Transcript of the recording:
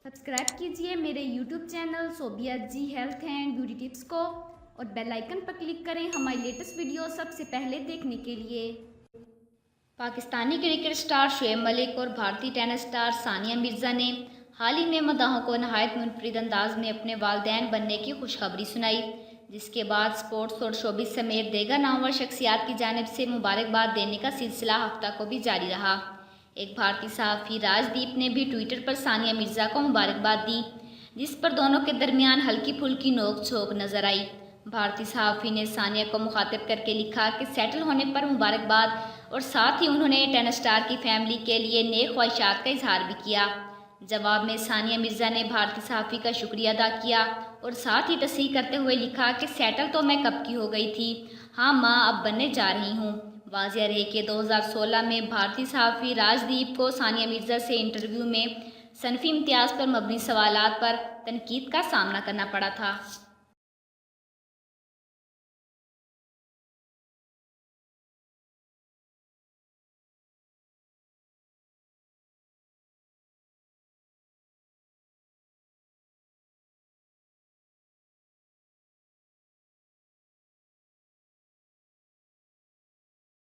Subscribe कीजिए मेरे YouTube channel Sobia ji health and beauty tips को और बेल आइकन पर क्लिक करें हमारी लेटेस्ट वीडियो सबसे पहले देखने के लिए। पाकिस्तानी क्रिकेट स्टार शुएब मलिक और भारतीय टेनिस स्टार सानिया मिर्ज़ा ने हाल ही में मदाहों को नहायत मुनफरिद अंदाज में अपने वालिदैन बनने की खुशखबरी सुनाई, जिसके बाद स्पोर्ट्स और शोबिज़ समेत दीगर नामवर शख्सियात की जानिब से मुबारकबाद देने का सिलसिला हफ्ता को भी जारी रहा। एक भारतीय सहाफ़ी राजदीप ने भी ट्विटर पर सानिया मिर्ज़ा को मुबारकबाद दी, जिस पर दोनों के दरमियान हल्की फुल्की नोक झोंक नजर आई। भारतीय सहाफ़ी ने सानिया को मुखातिब करके लिखा कि सेटल होने पर मुबारकबाद, और साथ ही उन्होंने टेनिस स्टार की फैमिली के लिए नेक ख्वाहिशात का इजहार भी किया। जवाब में सानिया मिर्ज़ा ने भारतीय सहाफ़ी का शुक्रिया अदा किया और साथ ही तस्दीक करते हुए लिखा कि सेटल तो मैं कब की हो गई थी, हाँ माँ अब बनने जा रही हूँ। वाज़िया रहे कि 2016 में भारतीय सहाफ़ी राजदीप को सानिया मिर्ज़ा से इंटरव्यू में सनफ़ी इम्तियाज़ पर मबनी सवालात पर तनकीद का सामना करना पड़ा था।